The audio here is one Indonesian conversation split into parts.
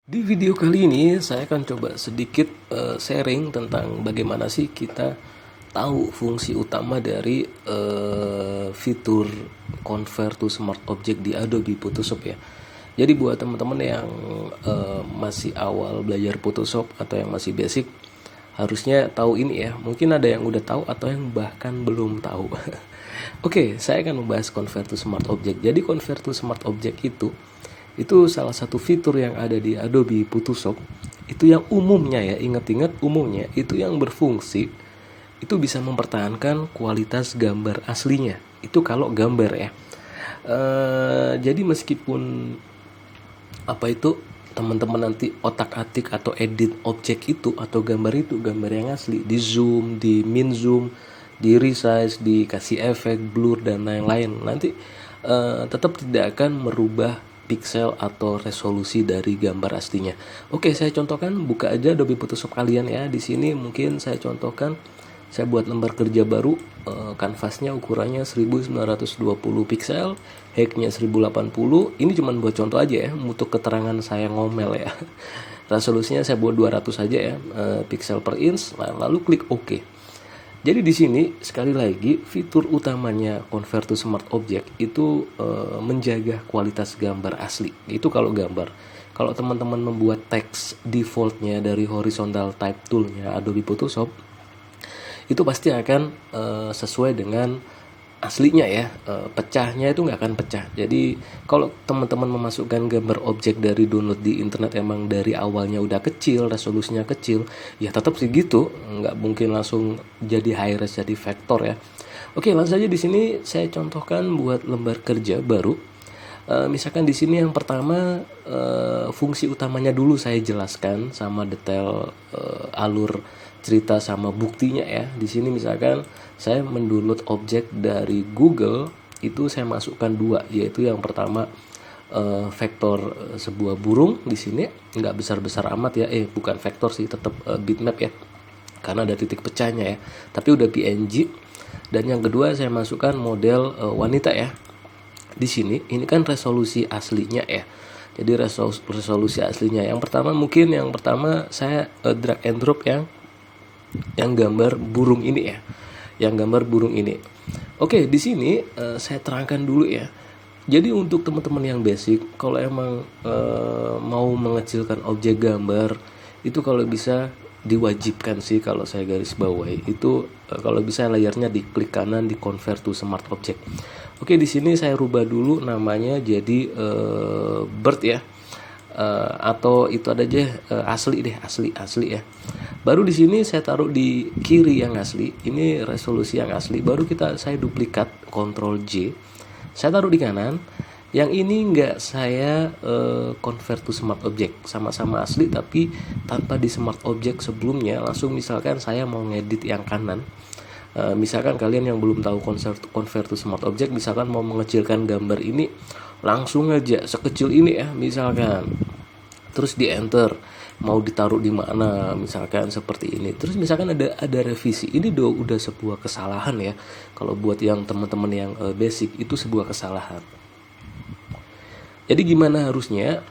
Di video kali ini saya akan coba sedikit sharing tentang bagaimana sih kita tahu fungsi utama dari fitur Convert to Smart Object di Adobe Photoshop ya. Jadi buat teman-teman yang masih awal belajar Photoshop atau yang masih basic, harusnya tahu ini ya. Mungkin ada yang udah tahu atau yang bahkan belum tahu. Oke, saya akan membahas Convert to Smart Object. Jadi Convert to Smart Object itu salah satu fitur yang ada di Adobe Photoshop. Itu yang umumnya ya, ingat-ingat umumnya itu yang berfungsi itu bisa mempertahankan kualitas gambar aslinya. Itu kalau gambar ya. Jadi meskipun teman-teman nanti otak-atik atau edit objek itu atau gambar yang asli di zoom, di min zoom, di resize, dikasih efek blur dan lain-lain, nanti tetap tidak akan merubah pixel atau resolusi dari gambar aslinya. Oke, saya contohkan, buka aja Adobe Photoshop kalian ya. Di sini mungkin saya contohkan, saya buat lembar kerja baru, kanvasnya ukurannya 1920 pixel, height-nya 1080. Ini cuma buat contoh aja ya, untuk keterangan saya ngomel ya. Resolusinya saya buat 200 aja ya, pixel per inch, lalu klik OK. Jadi di sini sekali lagi fitur utamanya Convert to Smart Object itu menjaga kualitas gambar asli. Itu kalau gambar. Kalau teman-teman membuat teks defaultnya dari horizontal type toolnya Adobe Photoshop, itu pasti akan sesuai dengan aslinya ya. Pecahnya itu nggak akan pecah. Jadi kalau teman-teman memasukkan gambar objek dari download di internet emang dari awalnya udah kecil, resolusinya kecil, ya tetap sih gitu, nggak mungkin langsung jadi high res jadi vektor ya. Oke, langsung saja di sini saya contohkan buat lembar kerja baru. Misalkan di sini yang pertama, fungsi utamanya dulu saya jelaskan sama detail alur cerita sama buktinya ya. Di sini misalkan saya mendownload objek dari Google, itu saya masukkan dua, yaitu yang pertama vektor sebuah burung di sini, nggak besar-besar amat ya, bukan vektor sih, tetap bitmap ya, karena ada titik pecahnya ya, tapi udah PNG. Dan yang kedua saya masukkan model wanita ya. Di sini ini kan resolusi aslinya ya. Jadi resolusi aslinya yang pertama saya drag and drop yang gambar burung ini ya. Yang gambar burung ini. Oke, di sini saya terangkan dulu ya. Jadi untuk teman-teman yang basic, kalau emang mau mengecilkan objek gambar, itu kalau bisa diwajibkan sih, kalau saya garis bawahi itu kalau bisa layarnya diklik kanan di Convert to Smart Object. Oke, di sini saya rubah dulu namanya jadi bird ya. Atau itu ada aja asli ya. Baru di sini saya taruh di kiri yang asli, ini resolusi yang asli. Baru saya duplikat, Ctrl J, saya taruh di kanan. Yang ini nggak saya Convert to Smart Object, sama-sama asli tapi tanpa di Smart Object sebelumnya. Langsung misalkan saya mau ngedit yang kanan. Misalkan kalian yang belum tahu Convert to Smart Object, misalkan mau mengecilkan gambar ini, langsung aja sekecil ini ya misalkan, terus di enter mau ditaruh di mana, misalkan seperti ini. Terus misalkan ada revisi, ini udah sebuah kesalahan ya. Kalau buat yang teman-teman yang basic, itu sebuah kesalahan. Jadi gimana harusnya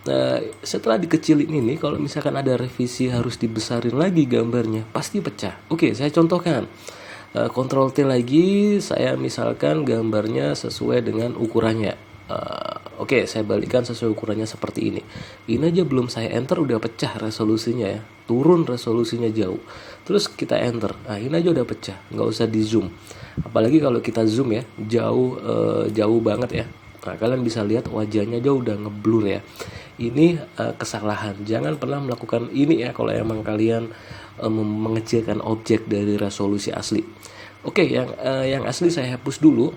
setelah dikecilin ini, kalau misalkan ada revisi harus dibesarin lagi gambarnya, pasti pecah. Oke, saya contohkan. Ctrl T lagi, saya misalkan gambarnya sesuai dengan ukurannya. Oke, saya balikkan sesuai ukurannya seperti ini. Ini aja belum saya enter udah pecah resolusinya ya. Turun resolusinya jauh. Terus kita enter. Nah, ini aja udah pecah. Nggak usah di zoom. Apalagi kalau kita zoom ya, jauh banget ya. Nah, kalian bisa lihat wajahnya aja udah ngeblur ya. Ini kesalahan. Jangan pernah melakukan ini ya kalau emang kalian mengecilkan objek dari resolusi asli. Oke, yang asli saya hapus dulu.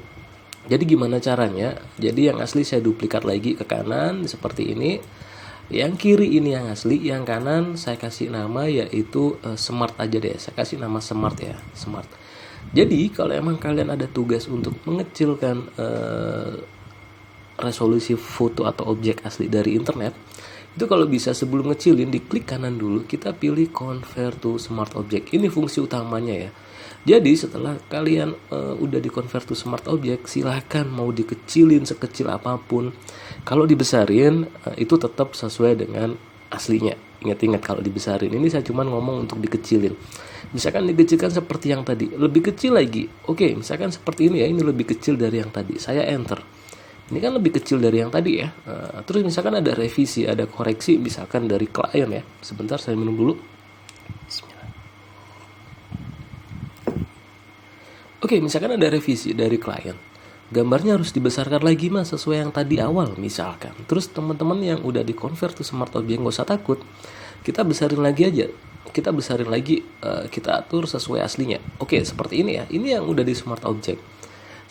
Jadi gimana caranya? Jadi yang asli saya duplikat lagi ke kanan seperti ini. Yang kiri ini yang asli, yang kanan saya kasih nama yaitu Smart aja deh. Saya kasih nama Smart ya, Smart. Jadi kalau emang kalian ada tugas untuk mengecilkan resolusi foto atau objek asli dari internet, itu kalau bisa sebelum ngecilin diklik kanan dulu, kita pilih Convert to Smart Object. Ini fungsi utamanya ya. Jadi setelah kalian udah di Convert to Smart Object, silahkan mau dikecilin sekecil apapun. Kalau dibesarin itu tetap sesuai dengan aslinya. Ingat-ingat kalau dibesarin, ini saya cuma ngomong untuk dikecilin. Misalkan dikecilkan seperti yang tadi, lebih kecil lagi. Oke, misalkan seperti ini ya, ini lebih kecil dari yang tadi. Saya enter. Ini kan lebih kecil dari yang tadi ya. Terus misalkan ada revisi, ada koreksi misalkan dari klien ya. Sebentar saya minum dulu. Bismillah. Oke, misalkan ada revisi dari klien. Gambarnya harus dibesarkan lagi mas sesuai yang tadi awal misalkan. Terus teman-teman yang udah di convert to smart object nggak usah takut, kita besarin lagi aja. Kita besarin lagi, kita atur sesuai aslinya. Oke, seperti ini ya. Ini yang udah di smart object.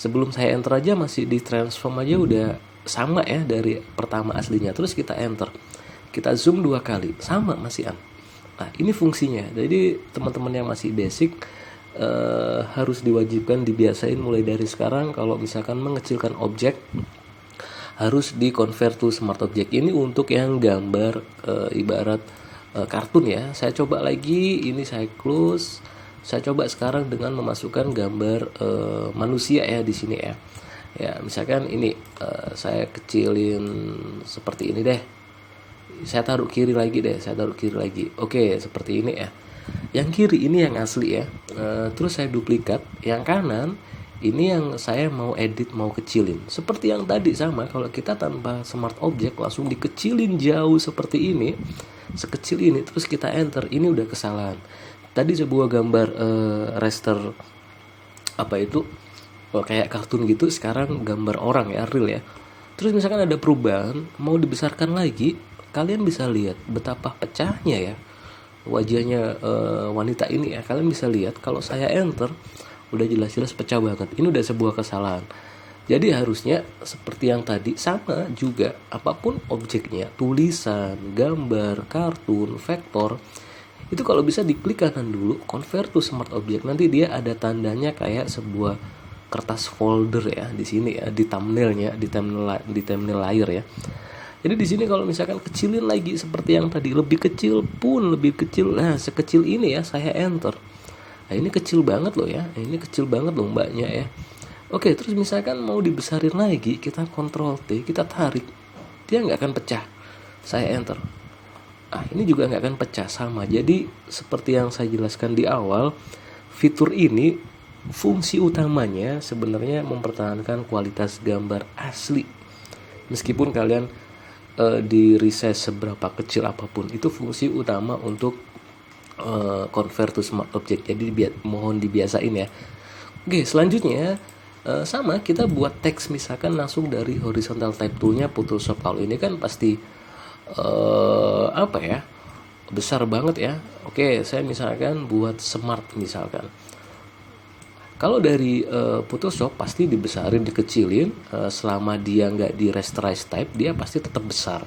Sebelum saya enter aja masih di transform aja udah sama ya dari pertama aslinya. Terus kita enter, kita zoom 2 kali, sama masih an. Nah ini fungsinya. Jadi teman-teman yang masih basic harus diwajibkan dibiasain mulai dari sekarang. Kalau misalkan mengecilkan objek harus di convert to smart object. Ini untuk yang gambar ibarat kartun ya. Saya coba lagi, ini saya close. Saya coba sekarang dengan memasukkan gambar manusia ya di sini ya. Ya misalkan ini saya kecilin seperti ini deh. Saya taruh kiri lagi deh. Oke, seperti ini ya. Yang kiri ini yang asli ya. Terus saya duplikat. Yang kanan ini yang saya mau edit, mau kecilin. Seperti yang tadi sama. Kalau kita tanpa smart object langsung dikecilin jauh seperti ini, sekecil ini, terus kita enter, ini udah kesalahan. Tadi sebuah gambar raster apa itu kayak kartun gitu, sekarang gambar orang ya, real ya. Terus misalkan ada perubahan, mau dibesarkan lagi, kalian bisa lihat betapa pecahnya ya wajahnya wanita ini ya. Kalian bisa lihat kalau saya enter udah jelas-jelas pecah banget. Ini udah sebuah kesalahan. Jadi harusnya seperti yang tadi, sama juga apapun objeknya, tulisan, gambar, kartun, vektor, itu kalau bisa diklik kanan dulu, convert to smart object. Nanti dia ada tandanya kayak sebuah kertas folder ya di sini ya, di thumbnailnya, di thumbnail layar ya. Jadi di sini kalau misalkan kecilin lagi seperti yang tadi, lebih kecil pun lebih kecil. Nah, sekecil ini ya saya enter. Nah, ini kecil banget loh ya. Ini kecil banget loh mbaknya ya. Oke, terus misalkan mau dibesarin lagi, kita Ctrl T, kita tarik. Dia nggak akan pecah. Saya enter. Ah, ini juga nggak akan pecah, sama. Jadi seperti yang saya jelaskan di awal, fitur ini fungsi utamanya sebenarnya mempertahankan kualitas gambar asli. Meskipun kalian di resize seberapa kecil apapun, itu fungsi utama untuk convert to smart object. Jadi mohon dibiasain ya. Oke, selanjutnya sama kita buat teks misalkan langsung dari horizontal type toolnya Photoshop. Kalau ini kan pasti apa ya, besar banget ya. Oke, saya misalkan buat smart misalkan. Kalau dari Photoshop pasti dibesarin, dikecilin, selama dia nggak di rasterize type, dia pasti tetap besar.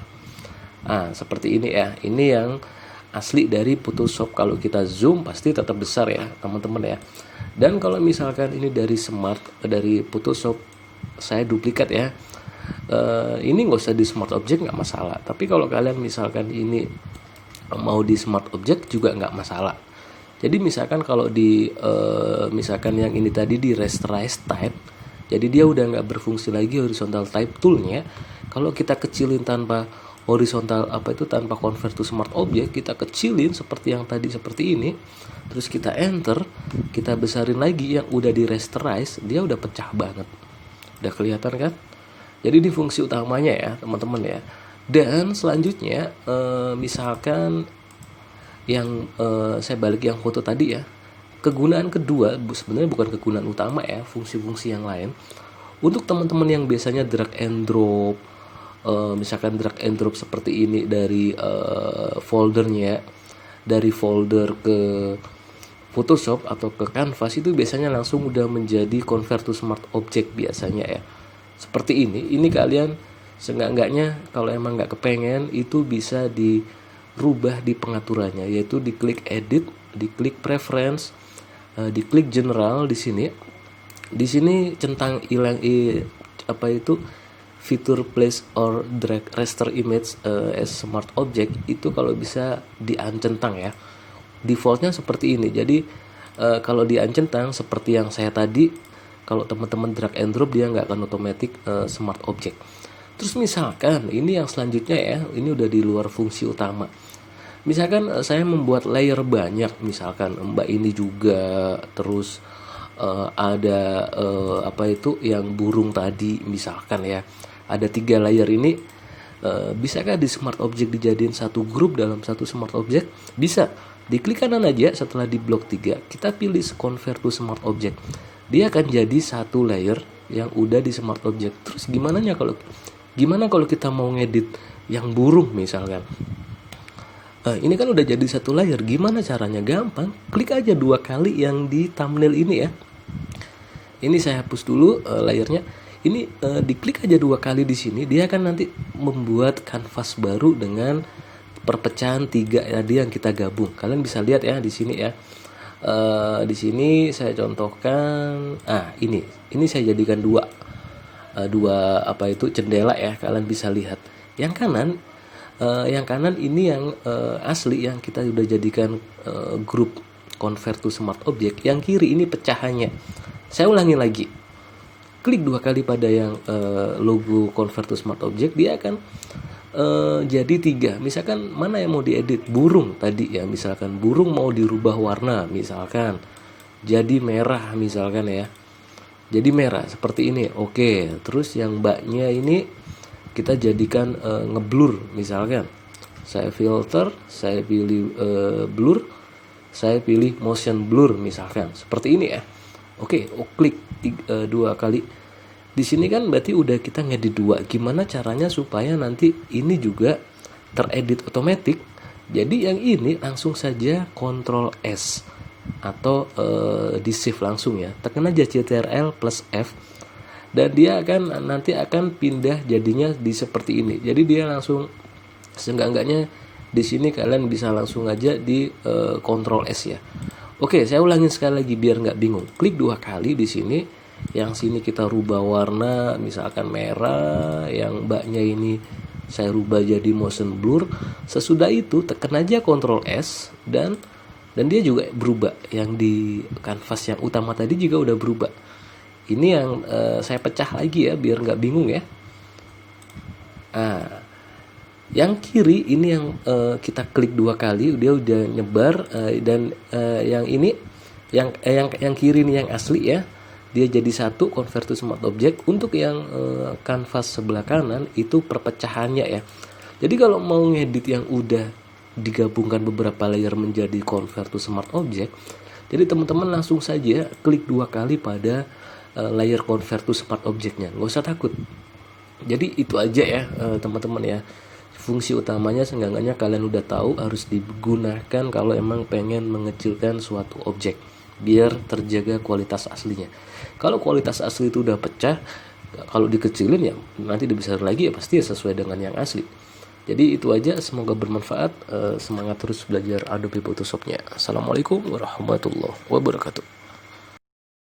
Nah, seperti ini ya. Ini yang asli dari Photoshop. Kalau kita zoom pasti tetap besar ya, teman-teman ya. Dan kalau misalkan ini dari smart, dari Photoshop, saya duplikat ya. Ini nggak usah di smart object, nggak masalah. Tapi kalau kalian misalkan ini mau di smart object juga nggak masalah. Jadi misalkan kalau di misalkan yang ini tadi di rasterize type, jadi dia udah nggak berfungsi lagi horizontal type toolnya. Kalau kita kecilin tanpa horizontal tanpa convert to smart object, kita kecilin seperti yang tadi, seperti ini, terus kita enter, kita besarin lagi yang udah di rasterize, dia udah pecah banget. Udah kelihatan kan? Jadi ini fungsi utamanya ya teman-teman ya. Dan selanjutnya misalkan yang saya balik yang foto tadi ya, kegunaan kedua sebenarnya bukan kegunaan utama ya, fungsi-fungsi yang lain untuk teman-teman yang biasanya drag and drop, misalkan drag and drop seperti ini dari foldernya, dari folder ke Photoshop atau ke Canvas, itu biasanya langsung udah menjadi convert to smart object biasanya ya. Seperti ini kalian seenggak-enggaknya kalau emang nggak kepengen, itu bisa dirubah di pengaturannya, yaitu diklik edit, diklik preference, diklik general di sini. Di sini centang hilang fitur place or drag raster image as smart object, itu kalau bisa diancentang ya. Defaultnya seperti ini. Jadi kalau diancentang seperti yang saya tadi, kalau teman-teman drag and drop dia nggak akan otomatis smart object. Terus misalkan ini yang selanjutnya ya, ini udah di luar fungsi utama. Misalkan saya membuat layer banyak, misalkan mbak ini juga, terus ada apa itu yang burung tadi misalkan ya, ada 3 layer ini. Bisakah di smart object dijadiin satu grup dalam satu smart object? Bisa. Diklik kanan aja setelah di blok 3, kita pilih convert to smart object. Dia akan jadi satu layer yang udah di smart object. Terus gimana kalau kita mau ngedit yang burung misalkan? Ini kan udah jadi satu layer. Gimana caranya? Gampang. Klik aja 2 kali yang di thumbnail ini ya. Ini saya hapus dulu layernya. Ini diklik aja 2 kali di sini, dia akan nanti membuat kanvas baru dengan perpecahan 3 tadi yang kita gabung. Kalian bisa lihat ya di sini ya. Di sini saya contohkan. Ini saya jadikan dua apa itu jendela ya. Kalian bisa lihat. Yang kanan ini yang asli yang kita udah jadikan grup convert to smart object. Yang kiri ini pecahannya. Saya ulangi lagi. Klik 2 kali pada yang logo convert to smart object, dia akan jadi 3. Misalkan mana yang mau diedit? Burung tadi ya, misalkan burung mau dirubah warna, misalkan jadi merah misalkan ya. Jadi merah seperti ini. Oke, terus yang mbaknya ini kita jadikan ngeblur misalkan. Saya filter, saya pilih blur, saya pilih motion blur misalkan. Seperti ini ya. Oke, klik 2 kali. Di sini kan berarti udah kita ngedit 2. Gimana caranya supaya nanti ini juga teredit otomatis? Jadi yang ini langsung saja Ctrl S atau di save langsung ya. Tekan aja Ctrl plus F dan dia nanti akan pindah jadinya di seperti ini. Jadi dia langsung seenggak-enggaknya di sini kalian bisa langsung aja di Ctrl S ya. Oke, saya ulangin sekali lagi biar nggak bingung. Klik 2 kali di sini. Yang sini kita rubah warna, misalkan merah. Yang mbaknya ini saya rubah jadi motion blur. Sesudah itu tekan aja Ctrl S dan dia juga berubah. Yang di kanvas yang utama tadi juga udah berubah. Ini yang saya pecah lagi ya biar nggak bingung ya. Yang kiri ini yang kita klik 2 kali dia udah nyebar dan yang ini yang kiri ini yang asli ya, dia jadi satu convert to smart object. Untuk yang kanvas sebelah kanan itu perpecahannya ya. Jadi kalau mau ngedit yang udah digabungkan beberapa layer menjadi convert to smart object, jadi teman-teman langsung saja klik 2 kali pada layer convert to smart objectnya, nggak usah takut. Jadi itu aja ya teman-teman ya. Fungsi utamanya seenggaknya kalian udah tahu harus digunakan kalau emang pengen mengecilkan suatu objek biar terjaga kualitas aslinya. Kalau kualitas asli itu udah pecah, kalau dikecilin ya nanti dibesar lagi ya pasti sesuai dengan yang asli. Jadi itu aja, semoga bermanfaat. Semangat terus belajar Adobe Photoshop-nya. Assalamualaikum warahmatullahi wabarakatuh.